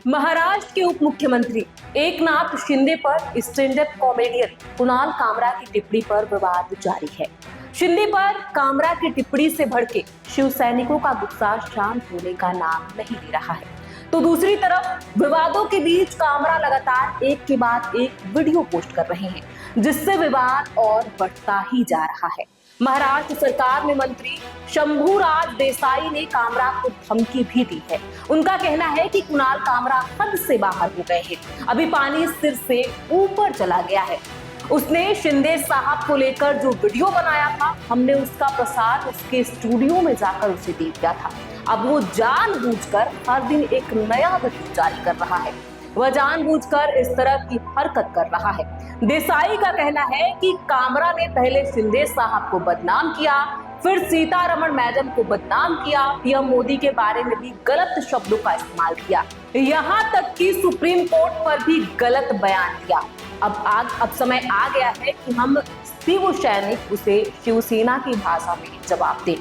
महाराष्ट्र के उप मुख्यमंत्री एकनाथ शिंदे पर stand up comedian Kunal Kamra की टिप्पणी पर विवाद जारी है। शिंदे पर कामरा की टिप्पणी से भड़के शिव सैनिकों का गुस्सा शांत होने का नाम नहीं ले रहा है, तो दूसरी तरफ विवादों के बीच कामरा लगातार एक के बाद एक वीडियो पोस्ट कर रहे हैं, जिससे विवाद और बढ़ता ही जा रहा है। महाराष्ट्र सरकार में मंत्री शंभूराज देसाई ने कामरा को धमकी भी दी है। उनका कहना है कि कुणाल कामरा हद से बाहर हो गए हैं, अभी पानी सिर से ऊपर चला गया है। उसने शिंदे साहब को लेकर जो वीडियो बनाया था, हमने उसका प्रसार उसके स्टूडियो में जाकर उसे दे दिया था। अब वो जानबूझकर हर दिन एक नया वीडियो जारी कर रहा है। वह जानबूझकर इस तरह की हरकत कर रहा है। देसाई का कहना है कि कामरा ने पहले शिंदे साहब को बदनाम किया, फिर सीतारमण मैडम को बदनाम किया, पीएम मोदी के बारे में भी गलत शब्दों का इस्तेमाल किया, यहाँ तक कि सुप्रीम कोर्ट पर भी गलत बयान दिया। अब समय आ गया है कि हम शिव सैनिक उसे शिवसेना की भाषा में जवाब दें।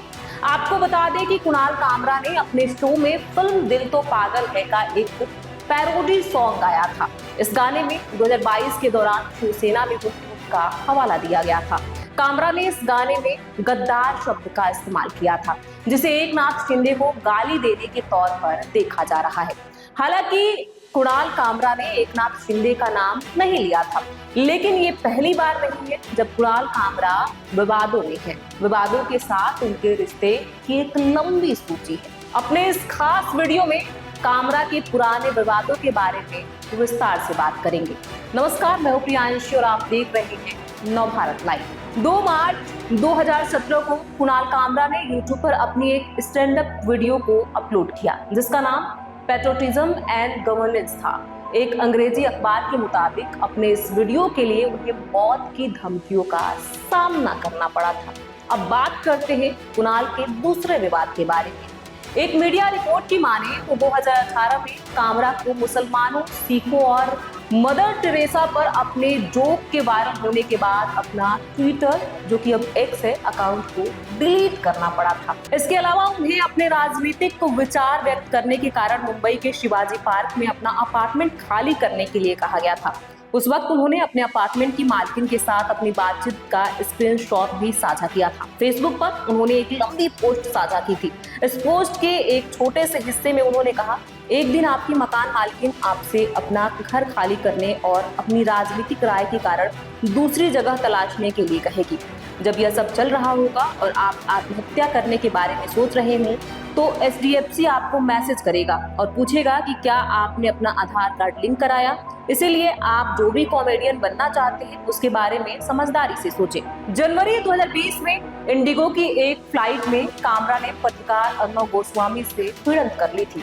आपको बता दें कि कुणाल कामरा ने अपने शो में फिल्म दिल तो पागल है का एक पैरोडी सॉन्ग गाया था। इस गाने में 2022 के दौरान शिवसेना में हुई का हवाला दिया गया था। कामरा ने इस गाने में गद्दार शब्द का इस्तेमाल किया था, जिसे एकनाथ शिंदे को गाली देने के तौर पर देखा जा रहा है। हालांकि कुणाल कामरा ने एकनाथ शिंदे का नाम नहीं लिया था, लेकिन ये पहली बार नहीं है जब कुणाल कामरा विवादों में है। विवादों के साथ उनके रिश्ते की एक लंबी सूची है। अपने इस खास वीडियो में कामरा के पुराने विवादों के बारे में विस्तार से बात करेंगे। नमस्कार, मैं हूं प्रियांशी और आप देख रहे हैं नवभारत लाइव। 2 मार्च 2017 को कुणाल कामरा ने यूट्यूब पर अपनी एक स्टैंड अप वीडियो को अपलोड किया, जिसका नाम पैट्रियोटिज्म एंड गवर्नेंस था। एक अंग्रेजी अखबार के मुताबिक अपने इस वीडियो के लिए उन्हें मौत की धमकियों का सामना करना पड़ा था। अब बात करते हैं कुणाल के दूसरे विवाद के बारे में। एक मीडिया रिपोर्ट की माने तो 2018 में कामरा को मुसलमानों, सिखों और मदर टेरेसा पर अपने जोक के वायरल होने के बाद अपना ट्विटर, जो कि अब एक्स है, अकाउंट को डिलीट करना पड़ा था। इसके अलावा उन्हें अपने राजनीतिक विचार व्यक्त करने के कारण मुंबई के शिवाजी पार्क में अपना अपार्टमेंट खाली करने के लिए कहा गया था। उस वक्त उन्होंने अपने अपार्टमेंट की मालकिन के साथ अपनी बातचीत का स्क्रीनशॉट भी साझा किया था। फेसबुक पर उन्होंने एक लंबी पोस्ट साझा की थी। इस पोस्ट के एक छोटे से हिस्से में उन्होंने कहा, एक दिन आपकी मकान मालकिन आपसे अपना घर खाली करने और अपनी राजनीतिक राय के कारण दूसरी जगह तलाशने के लिए कहेगी। जब यह सब चल रहा होगा और आप आत्महत्या करने के बारे में सोच रहे हो, तो SDFC आपको मैसेज करेगा और पूछेगा कि क्या आपने अपना आधार कार्ड लिंक कराया। इसीलिए आप जो भी कॉमेडियन बनना चाहते हैं उसके बारे में समझदारी से सोचें। जनवरी 2020 में इंडिगो की एक फ्लाइट में कामरा ने पत्रकार अर्णव गोस्वामी से भिड़ंत कर ली थी।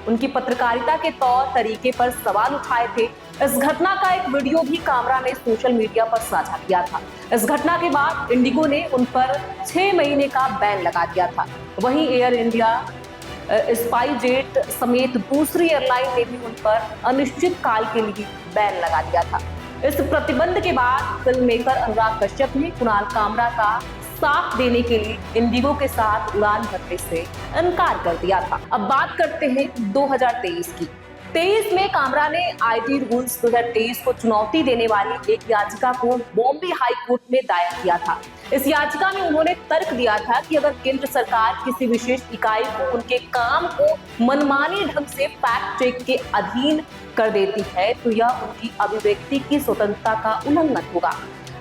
उनकी पत्रकारिता के तौर तरीके पर सवाल उठाए थे। इस घटना का एक वीडियो भी कामरा ने सोशल मीडिया पर साझा किया था। इस घटना के बाद इंडिगो ने उन पर 6 महीने का बैन लगा दिया था। वहीं एयर इंडिया, स्पाइसजेट समेत दूसरी एयरलाइन ने भी उन पर अनिश्चित काल के लिए बैन लगा दिया था। इस प्रतिबंध के बाद फिल्म मेकर अनुराग कश्यप ने कुणाल कामरा का साथ देने के लिए इंडिगो के साथ उड़ान भरने से इनकार कर दिया था। अब बात करते हैं 2023 की। 23 में कामरा ने IT रूल्स 2023 को चुनौती देने वाली एक याचिका को बॉम्बे हाई कोर्ट में दायर किया था। इस याचिका में उन्होंने तर्क दिया था कि अगर केंद्र सरकार किसी विशेष इकाई को उनके काम को मनमानी ढंग से फैक्ट चेक के अधीन कर देती है, तो यह उनकी अभिव्यक्ति की स्वतंत्रता का उल्लंघन होगा।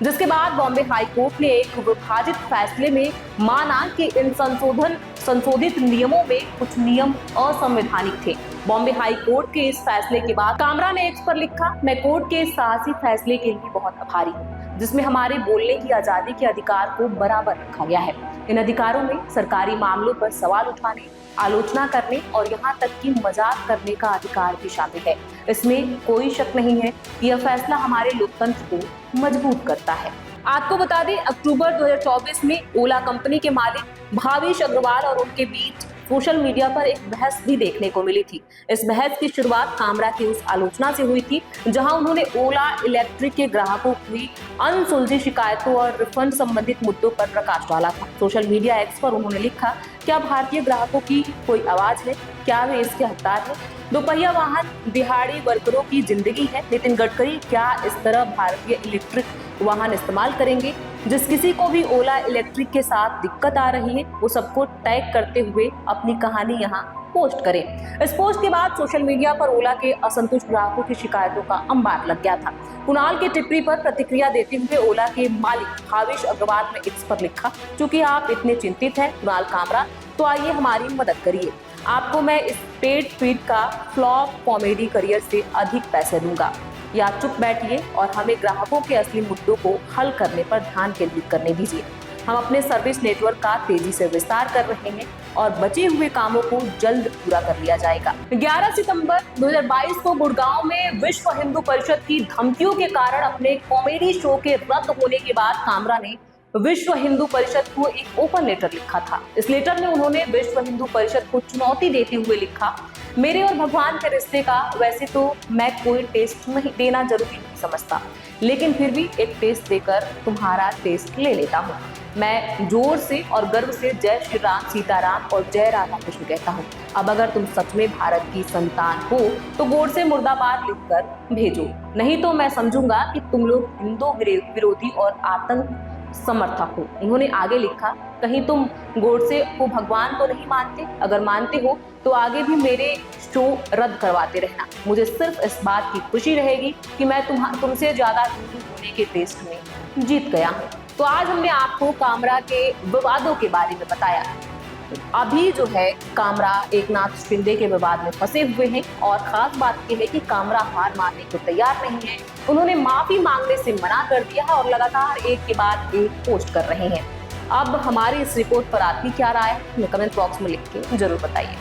जिसके बाद बॉम्बे हाई कोर्ट ने एक विभाजित फैसले में माना कि इन संशोधित नियमों में कुछ नियम असंवैधानिक थे। बॉम्बे हाई कोर्ट के इस फैसले के बाद कामरा ने एक्स पर लिखा, मैं कोर्ट के इस साहसी फैसले के लिए बहुत आभारी हूँ, जिसमें हमारे बोलने की आजादी के अधिकार को बराबर रखा गया है। इन अधिकारों में सरकारी मामलों पर सवाल उठाने, आलोचना करने और यहाँ तक कि मजाक करने का अधिकार भी शामिल है। इसमें कोई शक नहीं है कि यह फैसला हमारे लोकतंत्र को मजबूत करता है। आपको बता दें, अक्टूबर 2024 में ओला कंपनी के मालिक भावेश अग्रवाल और उनके बीच सोशल मीडिया पर एक बहस भी देखने को मिली थी। इस बहस की शुरुआत कामरा की उस आलोचना से हुई थी जहां उन्होंने ओला इलेक्ट्रिक के ग्राहकों की अनसुलझी शिकायतों और रिफंड संबंधित मुद्दों पर प्रकाश डाला था। सोशल मीडिया एक्स पर उन्होंने लिखा, क्या भारतीय ग्राहकों की कोई आवाज है? क्या वे इसके हकदार हैं? दोपहिया वाहन दिहाड़ी वर्करों की जिंदगी है। नितिन गडकरी क्या इस तरह भारतीय इलेक्ट्रिक वाहन इस्तेमाल करेंगे? जिस किसी को भी ओला इलेक्ट्रिक के साथ दिक्कत आ रही है वो सबको टैग करते हुए अपनी कहानी यहाँ पोस्ट करें। इस पोस्ट के बाद सोशल मीडिया पर ओला के असंतुष्ट ग्राहकों की शिकायतों का अंबार लग गया था। कुणाल की टिप्पणी पर प्रतिक्रिया देते हुए ओला के मालिक भावेश अग्रवाल ने एक्स पर लिखा, चूंकि आप इतने चिंतित हैं कुणाल कामरा, तो आइए हमारी मदद करिए। आपको मैं इस पेड फीड का फ्लॉप कॉमेडी करियर से अधिक पैसे दूंगा, या चुप बैठिए और हमें ग्राहकों के असली मुद्दों को हल करने पर ध्यान केंद्रित करने दीजिए। हम अपने सर्विस नेटवर्क का तेजी से विस्तार कर रहे हैं और बचे हुए कामों को जल्द पूरा कर लिया जाएगा। 11 सितंबर 2022 को गुड़गांव में विश्व हिंदू परिषद की धमकियों के कारण अपने कॉमेडी शो के रद्द होने के बाद कामरा ने विश्व हिंदू परिषद को एक ओपन लेटर लिखा था। इस लेटर में उन्होंने विश्व हिंदू परिषद को चुनौती देते हुए लिखा, मेरे और भगवान के रिश्ते का वैसे तो मैं कोई टेस्ट नहीं देना जरूरी नहीं समझता, लेकिन फिर भी एक टेस्ट देकर तुम्हारा टेस्ट ले लेता हूँ। मैं जोर से और गर्व से जय श्री राम सीताराम और जय राधा कृष्ण कहता हूँ। अब अगर तुम सच में भारत की संतान हो तो गोड से मुर्दाबाद लिखकर भेजो, नहीं तो मैं समझूंगा कि तुम लोग हिंदू विरोधी और आतंक समर्थक हो। उन्होंने आगे लिखा, कहीं तुम गोडसे को भगवान तो नहीं मानते? अगर मानते हो तो आगे भी मेरे शो रद्द करवाते रहना। मुझे सिर्फ इस बात की खुशी रहेगी कि मैं तुमसे ज्यादा हिंदू होने के टेस्ट में जीत गया हूँ। तो आज हमने आपको कामरा के विवादों के बारे में बताया। अभी जो है कामरा एकनाथ शिंदे के विवाद में फंसे हुए हैं और खास बात यह है कि कामरा हार मानने को तैयार नहीं है। उन्होंने माफी मांगने से मना कर दिया है और लगातार एक के बाद एक पोस्ट कर रहे हैं। अब हमारी इस रिपोर्ट पर आपकी क्या राय है? कमेंट बॉक्स में लिख के जरूर बताइए।